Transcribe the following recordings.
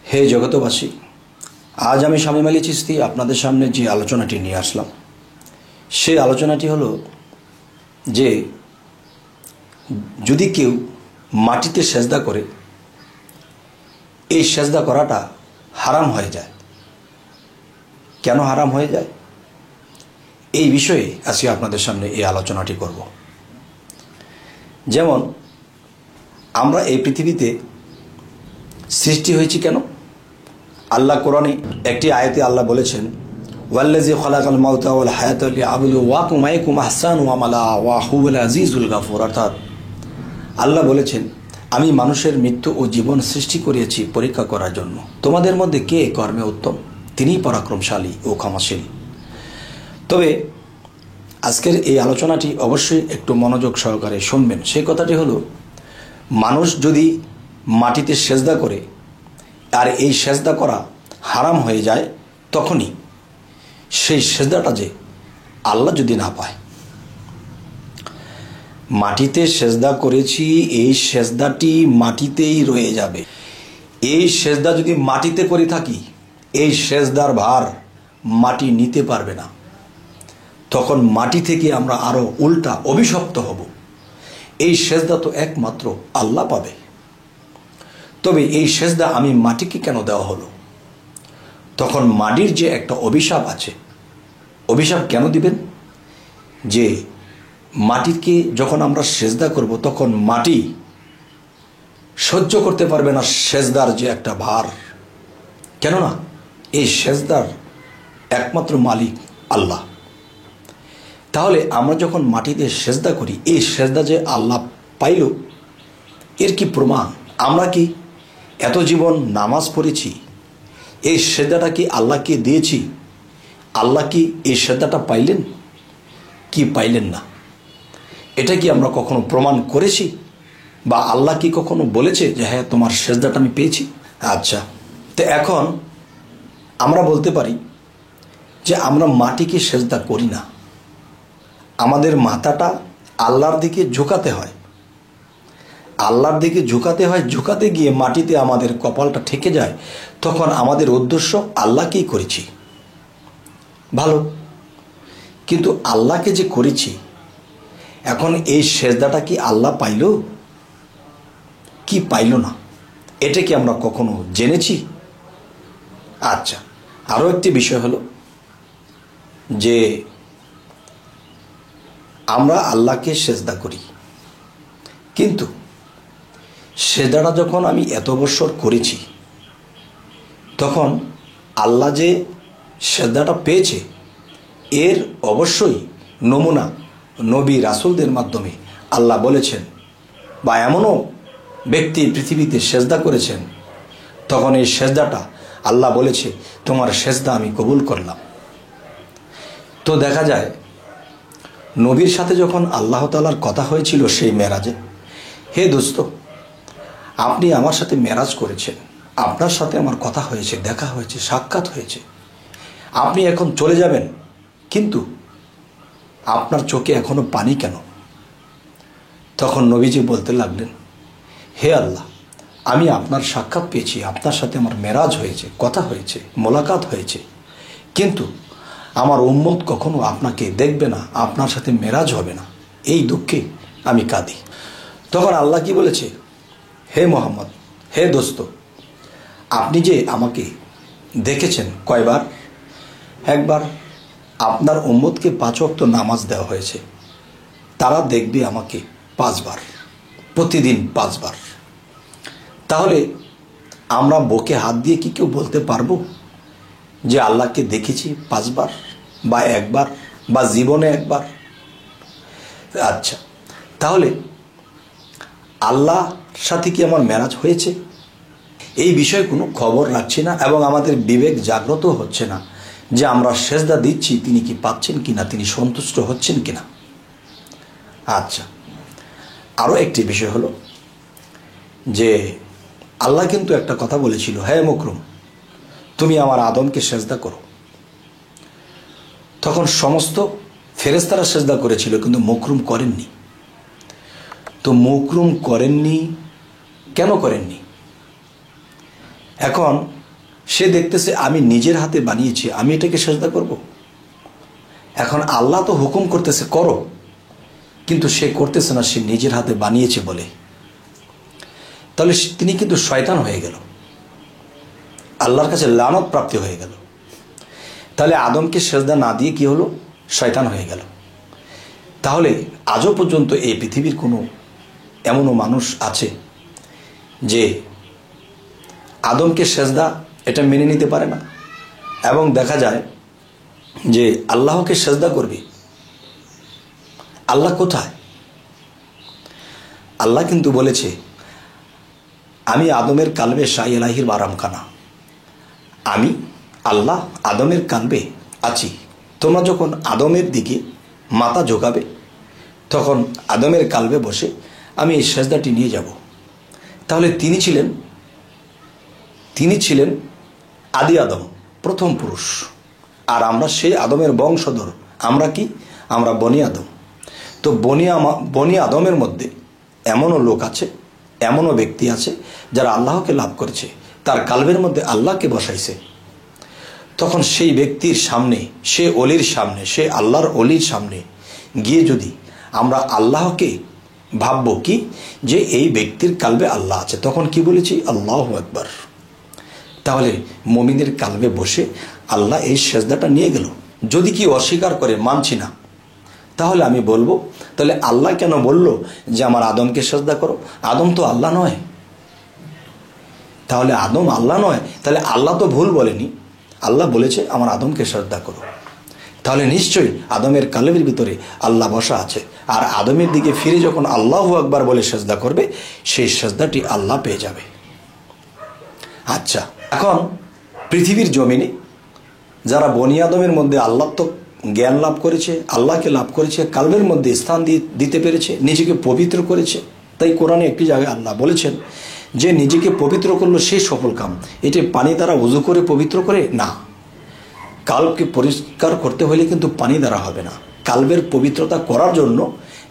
হে জগতবাসী, আজ আমি শামীম আলী চিশতি আপনাদের সামনে যে আলোচনাটি নিয়ে আসলাম, সেই আলোচনাটি হলো যে যদি কেউ মাটিতে সেজদা করে, এই সেজদা করাটা হারাম হয়ে যায়। কেন হারাম হয়ে যায়, এই বিষয়ে আজকে আপনাদের সামনে এই আলোচনাটি করব। যেমন আমরা এই পৃথিবীতে সৃষ্টি হয়েছি কেন? আল্লাহ কোরআনে একটি আয়াতে আল্লাহ বলেছেন, ওয়াল্লাযী খালাকাল মাউতা ওয়াল হায়াতা লিয়াবলুয়াকুম আইয়ুকুম আহসানু আমালা ওয়া হুয়াল আজিজুল গাফুর। অর্থাৎ আল্লাহ বলেছেন, আমি মানুষের মৃত্যু ও জীবন সৃষ্টি করিয়েছি পরীক্ষা করার জন্য। তোমাদের মধ্যে কে কর্মে উত্তম, তিনিই পরাক্রমশালী ও ক্ষমাশীল। তবে আজকের এই আলোচনাটি অবশ্যই একটু মনোযোগ সহকারে শুনবেন। সেই কথাটি হলো, মানুষ যদি মাটিতে সেজদা করে আর এই সেজদা করা হারাম হয়ে যায়, তখনই সেই সেজদাটা যে আল্লাহ যদি না পায়। মাটিতে সেজদা করেছি, এই সেজদাটি মাটিতেই রয়ে যাবে। এই সেজদা যদি মাটিতে করে থাকি, এই সেজদার ভার মাটি নিতে পারবে না। তখন মাটি থেকে আমরা আরো উল্টা অভিশপ্ত হব। এই সেজদা তো একমাত্র আল্লাহ পাবে। তবে এই সেজদা আমি মাটিকে কেন দেওয়া হলো? তখন মাটির যে একটা অভিশাপ আছে, অভিশাপ কেন দিবেন? যে মাটিকে যখন আমরা সেজদা করব, তখন মাটি সহ্য করতে পারবে না সেজদার যে একটা ভার। কেননা এই সেজদার একমাত্র মালিক আল্লাহ। তাহলে আমরা যখন মাটিতে সেজদা করি, এই সেজদা যে আল্লাহ পাইল, এর কি প্রমাণ? আমরা কি এত জীবন নামাজ পড়েছি, এই সেজদাটা কি আল্লাহকে দিয়েছি? আল্লাহ কি এই সেজদাটা পাইলেন কি পাইলেন না? এটা কি আমরা কখনো প্রমাণ করেছি? বা আল্লাহ কি কখনো বলেছে যে হ্যাঁ, তোমার সেজদাটা আমি পেয়েছি? আচ্ছা, তো এখন আমরা বলতে পারি যে আমরা মাটিকে সেজদা করি না। আমাদের মাথাটা আল্লাহর দিকে ঝুঁকাতে হয়। আল্লাহর দিকে ঝুঁকাতে হয়, ঝুঁকাতে গিয়ে মাটিতে আমাদের কপালটা ঠেকে যায়। তখন আমাদের উদ্দেশ্য আল্লাহকেই করেছি। ভালো, কিন্তু আল্লাহকে যে করেছি, এখন এই সেজদাটা কি আল্লাহ পাইল কি পাইল না, এটা কি আমরা কখনো জেনেছি? আচ্ছা, আরও একটি বিষয় হলো যে আমরা আল্লাহকে সেজদা করি, কিন্তু সেজদাটা যখন আমি এত বছর করেছি, তখন আল্লাহ যে সেজদাটা পেয়েছে, এর অবশ্যই নমুনা নবী রাসূলদের মাধ্যমে আল্লাহ বলেছেন, বা এমনও ব্যক্তি পৃথিবীতে সেজদা করেছেন, তখন এই সেজদাটা আল্লাহ বলেছে, তোমার সেজদা আমি কবুল করলাম। তো দেখা যায় নবীর সাথে যখন আল্লাহ তাআলার কথা হয়েছিল সেই মেরাজে, হে দোস্ত, আপনি আমার সাথে মেরাজ করেছেন, আপনার সাথে আমার কথা হয়েছে, দেখা হয়েছে, সাক্ষাৎ হয়েছে, আপনি এখন চলে যাবেন, কিন্তু আপনার চোখে এখনো পানি কেন? তখন নবীজি বলতে লাগলেন, হে আল্লাহ, আমি আপনার সাক্ষাৎ পেয়েছি, আপনার সাথে আমার মেরাজ হয়েছে, কথা হয়েছে, মোলাকাত হয়েছে, কিন্তু আমার উম্মত কখনো আপনাকে দেখবে না, আপনার সাথে মেরাজ হবে না, এই দুঃখে আমি কাঁদি। তখন আল্লাহ কি বলেছে, হে মোহাম্মদ, হে দোস্ত, আপনি যে আমাকে দেখেছেন কয়বার? একবার। আপনার উম্মতকে 5 ওয়াক্ত নামাজ দেওয়া হয়েছে, তারা দেখবে আমাকে 5 বার, প্রতিদিন 5 বার। তাহলে আমরা বুকে হাত দিয়ে কি কেউ বলতে পারবো যে আল্লাহকে দেখেছি 5 বার বা 1 বার বা জীবনে 1 বার? আচ্ছা, তাহলে আল্লাহর সাথে কি আমার মেরাজ হয়েছে? এই বিষয়ে কোনো খবর রাখছি না, এবং আমাদের বিবেক জাগ্রত হচ্ছে না যে আমরা সেজদা দিচ্ছি, তিনি কি পাচ্ছেন কিনা, তিনি সন্তুষ্ট হচ্ছেন কিনা। আচ্ছা, আরও একটি বিষয় হলো যে আল্লাহ কিন্তু একটা কথা বলেছিল, হে মুকরম, তুমি আমার আদমকে সেজদা করো। তখন সমস্ত ফেরেশতারা সেজদা করেছিল, কিন্তু মুকরম করেননি। তো মুকরম করেননি, কেন করেননি? এখন সে দেখতেছে আমি নিজের হাতে বানিয়েছি, আমি এটাকে সেজদা করব। এখন আল্লাহ তো হুকুম করতেছে করো, কিন্তু সে করতেছে না, সে নিজের হাতে বানিয়েছে বলে। তাহলে তিনি কিন্তু শয়তান হয়ে গেল, আল্লাহর কাছে লানত প্রাপ্তি হয়ে গেল। তাহলে আদমকে সেজদা না দিয়ে কি হলো? শয়তান হয়ে গেল। তাহলে আজও পর্যন্ত এই পৃথিবীর কোনো এমনও মানুষ আছে যে আদমকে সেজদা এটা মেনে নিতে পারে না, এবং দেখা যায় যে আল্লাহকে সেজদা করবে। আল্লাহ কোথায়? আল্লাহ কিন্তু বলেছে আমি আদমের কালবে শাহ এলাহির বারামখানা, আমি আল্লাহ আদমের কালবে আছি। তোমরা যখন আদমের দিকে মাথা ঝোঁকাবে তখন আদমের কালবে বসে আমি এই সেজদাটি নিয়ে যাব। তাহলে তিনি ছিলেন আদি আদম, প্রথম পুরুষ, আর আমরা সেই আদমের বংশধর। আমরা কি? আমরা বনি আদম। তো বনি আদমের মধ্যে এমনও লোক আছে, এমনও ব্যক্তি আছে যারা আল্লাহকে লাভ করেছে, তার কালবের মধ্যে আল্লাহকে বসাইছে। তখন সেই ব্যক্তির সামনে, সে অলির সামনে, সে আল্লাহর অলির সামনে গিয়ে যদি আমরা আল্লাহকে ভাববো কি যে এই ব্যক্তির কালবে আল্লাহ আছে, তখন কি বলেছি? আল্লাহু আকবার। তাহলে মুমিনের কালবে বসে আল্লাহ এই সেজদাটা নিয়ে গেল। যদি কি অস্বীকার করে মানছি না, তাহলে আমি বলবো তাহলে আল্লাহ কেন বলল যে আমার আদমকে সেজদা করো? আদম তো আল্লাহ নয়। তাহলে আদম আল্লাহ নয়, তাহলে আল্লাহ তো ভুল বলেনি, আল্লাহ বলেছে আমার আদমকে সেজদা করো। তাহলে নিশ্চয়ই আদমের কালবের ভিতরে আল্লাহ বসা আছে, আর আদমের দিকে ফিরে যখন আল্লাহু আকবার বলে সেজদা করবে, সেই সেজদাটি আল্লাহ পেয়ে যাবে। আচ্ছা, এখন পৃথিবীর জমিনে যারা বনি আদমের মধ্যে আল্লাহ তো জ্ঞান লাভ করেছে, আল্লাহকে লাভ করেছে, কালবের মধ্যে স্থান দিতে পেরেছে, নিজেকে পবিত্র করেছে, তাই কোরআনে একটি জায়গায় আল্লাহ বলেছেন যে নিজেকে পবিত্র করলো সেই সফল কাম। এটি পানি দ্বারা উযু করে পবিত্র করে না, কালকে পরিষ্কার করতে হলে কিন্তু পানি দ্বারা হবে না। কালবের পবিত্রতা করার জন্য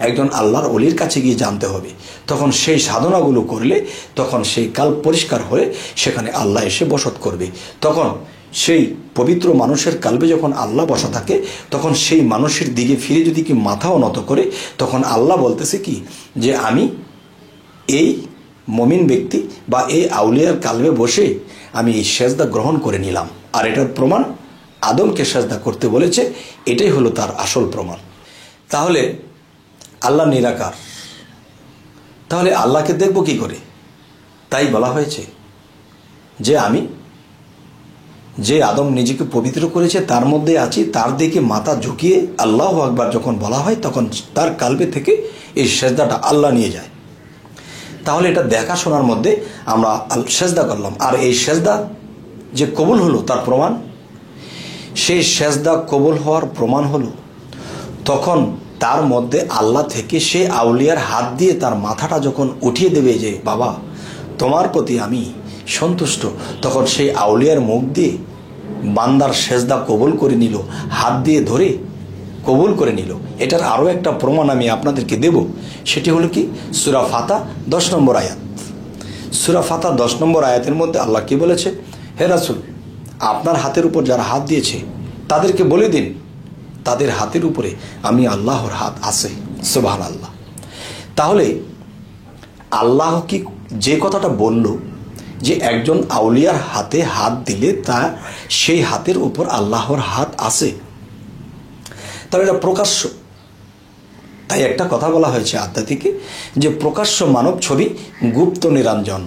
একজন আল্লাহর অলির কাছে গিয়ে জানতে হবে। তখন সেই সাধনাগুলো করলে তখন সেই কাল পরিষ্কার হয়ে সেখানে আল্লাহ এসে বসত করবে। তখন সেই পবিত্র মানুষের কালবে যখন আল্লাহ বসা থাকে, তখন সেই মানুষের দিকে ফিরে যদি কি মাথাও নত করে, তখন আল্লাহ বলতেছে কি যে আমি এই মমিন ব্যক্তি বা এই আউলিয়ার কালবে বসে আমি এই সেজদা গ্রহণ করে নিলাম। আর এটার প্রমাণ আদমকে সেজদা করতে বলেছে, এটাই হলো তার আসল প্রমাণ। তাহলে আল্লাহ নিরাকার, তাহলে আল্লাহকে দেখব কি করে? তাই বলা হয়েছে যে আমি যে আদম নিজেকে পবিত্র করেছে তার মধ্যে আছি, তার দিকে মাথা ঝুঁকিয়ে আল্লাহু আকবার যখন বলা হয় তখন তার কালবে থেকে এই সেজদাটা আল্লাহ নিয়ে যায়। তাহলে এটা দেখাশোনার মধ্যে আমরা সেজদা করলাম, আর এই সেজদা যে কবুল হলো তার প্রমাণ, সেই সেজদা কবুল হওয়ার প্রমাণ হলো তখন তার মধ্যে আল্লাহ থেকে সে আউলিয়ার হাত দিয়ে তার মাথাটা যখন উঠিয়ে দেবে যে বাবা তোমার প্রতি আমি সন্তুষ্ট, তখন সেই আউলিয়ার মুখ দিয়ে বান্দার সেজদা কবুল করে নিল, হাত দিয়ে ধরে কবুল করে নিল। এটার আরও একটা প্রমাণ আমি আপনাদেরকে দেব, সেটি হলো কি সূরা ফাতা 10 নম্বর আয়াত। সূরা ফাতা 10 নম্বর আয়াতের মধ্যে আল্লাহ কি বলেছে? হে রাসূল, আপনার হাতের উপর যারা হাত দিয়েছে তাদেরকে বলে দিন তাদের হাতের উপরে আমি আল্লাহর হাত আছে। সুবহানাল্লাহ। তাহলে আল্লাহ কি যে কথাটা বলল যে একজন আউলিয়ার হাতে হাত দিলে তা সেই হাতের উপর আল্লাহর হাত আছে, তাহলে এটা প্রকাশ্য। তাই একটা কথা বলা হয়েছে আধ্যাত্মিকে যে প্রকাশ্য মানব ছবি গুপ্ত নিরঞ্জন।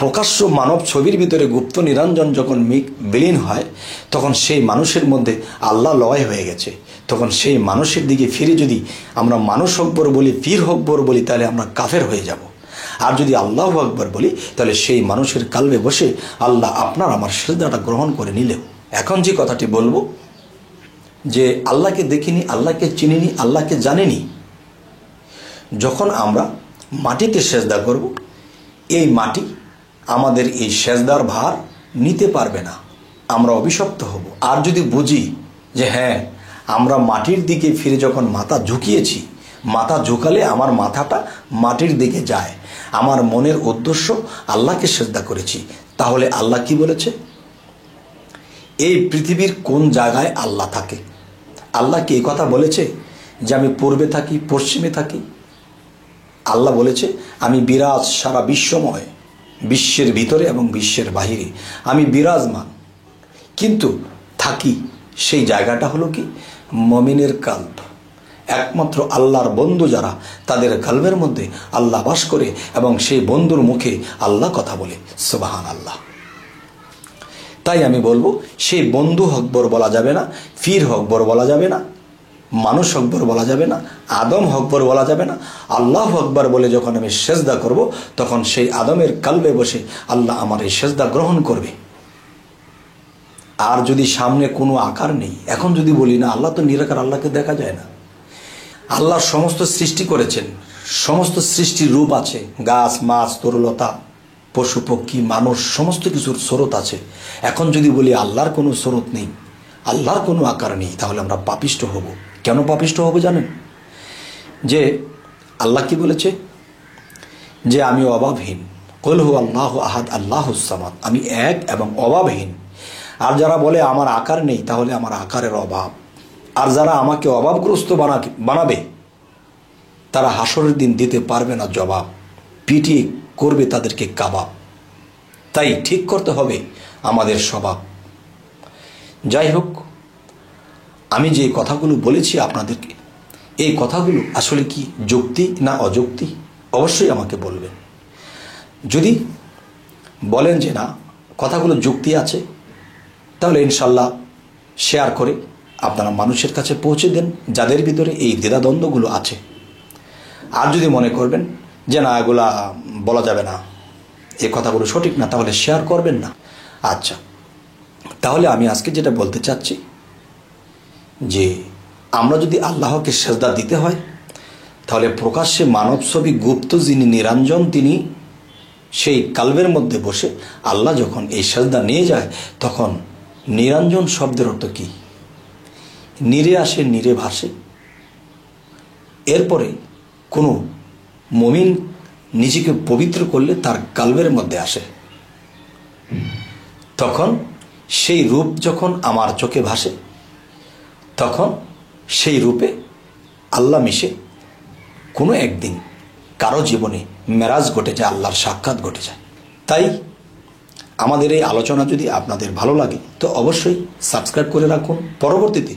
প্রকাশ্য মানব ছবির ভিতরে গুপ্ত নিরঞ্জন যখন বিলীন হয় তখন সেই মানুষের মধ্যে আল্লাহ লয় হয়ে গেছে। তখন সেই মানুষের দিকে ফিরে যদি আমরা মানুষ আকবর বলি, পীর আকবর বলি, তাহলে আমরা কাফের হয়ে যাব। আর যদি আল্লাহু আকবর বলি তাহলে সেই মানুষের কালবে বসে আল্লাহ আপনার আমার সেজদাটা গ্রহণ করে নিলেও। এখন যে কথাটি বলবো যে আল্লাহকে দেখিনি, আল্লাহকে চিনিনি, আল্লাহকে জানিনি, যখন আমরা মাটিতে সেজদা করব, এই মাটি আমাদের এই সেজদার ভার নিতে পারবে না, আমরা অভিশপ্ত হব। আর যদি বুঝি যে হ্যাঁ আমরা মাটির দিকে ফিরে যখন মাথা ঝুঁকিয়েছি, মাথা ঝুঁকালে আমার মাথাটা মাটির দিকে যায়, আমার মনের উদ্দেশ্য আল্লাহকে সেজদা করেছি, তাহলে আল্লাহ কি বলেছে? এই পৃথিবীর কোন জায়গায় আল্লাহ থাকে? আল্লাহ কি এই কথা বলেছে যে আমি পূর্বে থাকি, পশ্চিমে থাকি? আল্লাহ বলেছে আমি বিরাজ সারা বিশ্বময়, বিশ্বের ভিতরে এবং বিশ্বের বাহিরে আমি বিরাজমান। কিন্তু থাকি সেই জায়গাটা হলো কি? মমিনের কাল্ব। একমাত্র আল্লাহর বন্ধু যারা, তাদের কাল্বের মধ্যে আল্লাহ বাস করে এবং সেই বন্ধুর মুখে আল্লাহ কথা বলে। সুবহান আল্লাহ। তাই আমি বলবো, সেই বন্ধু হকবর বলা যাবে না, ফির হকবর বলা যাবে না, মানুষ হকবর বলা যাবে না, আদম হকবর বলা যাবে না। আল্লাহু আকবার বলে যখন আমি সেজদা করব, তখন সেই আদমের কালবে বসে আল্লাহ আমার এই সেজদা গ্রহণ করবে। আর যদি সামনে কোনো আকার নেই, এখন যদি বলি না আল্লাহ তো নিরাকার, আল্লাহকে দেখা যায় না। আল্লাহ সমস্ত সৃষ্টি করেছেন, সমস্ত সৃষ্টির রূপ আছে, গাছ, মাছ, তরুলতা, পশু পক্ষী, মানুষ, সমস্ত কিছুর স্রোত আছে। এখন যদি বলি আল্লাহর কোনো স্রোত নেই, আল্লাহর কোনো আকার নেই, তাহলে আমরা পাপিষ্ট হব। কেন পাপিষ্ট হব জানেন? যে আল্লাহ কি বলেছে? যে আমি অভাবহীন। কুল হু আল্লাহু আহাদ আল্লাহুস সামাদ, আমি এক এবং অভাবহীন। আর যারা বলে আমার আকার নেই, তাহলে আমার আকারের অভাব। আর যারা আমাকে অভাবগ্রস্ত বানাবে, তারা হাসরের দিন দিতে পারবে না জবাব, পিটিয়ে করবে তাদেরকে কাবাব। তাই ঠিক করতে হবে আমাদের স্বভাব। যাই হোক, আমি যে কথাগুলো বলেছি আপনাদেরকে, এই কথাগুলো আসলে কি যুক্তি না অযুক্তি, অবশ্যই আমাকে বলবেন। যদি বলেন যে না, কথাগুলো যুক্তি আছে, তাহলে ইনশাল্লাহ শেয়ার করে আপনারা মানুষের কাছে পৌঁছে দেন যাদের ভিতরে এই দ্বিধাদ্বন্দ্বগুলো আছে। আর যদি মনে করবেন যে না, এগুলা বলা যাবে না, এই কথাগুলো সঠিক না, তাহলে শেয়ার করবেন না। আচ্ছা, তাহলে আমি আজকে যেটা বলতে চাচ্ছি, যে আমরা যদি আল্লাহকে সেজদা দিতে হয়, তাহলে প্রকাশ্যে মানব ছবি গুপ্ত যিনি নিরঞ্জন, তিনি সেই কালবের মধ্যে বসে আল্লাহ যখন এই সেজদা নিয়ে যায়, তখন নিরঞ্জন শব্দের অর্থ কি? নিরে আসে, নিরে ভাসে। এরপরে কোনো মুমিন নিজেকে পবিত্র করলে তার কালবের মধ্যে আসে, তখন সেই রূপ যখন আমার চোখে ভাসে, তখন সেই রূপে আল্লাহ মিশে কোনো একদিন কারো জীবনে মেরাজ ঘটে যায়, আল্লাহর সাক্ষাৎ ঘটে যায়। তাই আমাদের এই আলোচনা যদি আপনাদের ভালো লাগে, তো অবশ্যই সাবস্ক্রাইব করে রাখুন। পরবর্তীতে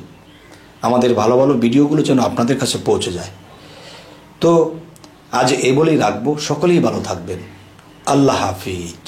আমাদের ভালো ভালো ভিডিওগুলো যেন আপনাদের কাছে পৌঁছে যায়। তো আজ এই বলেই রাখবো। সকলেই ভালো থাকবেন। আল্লাহ হাফিজ।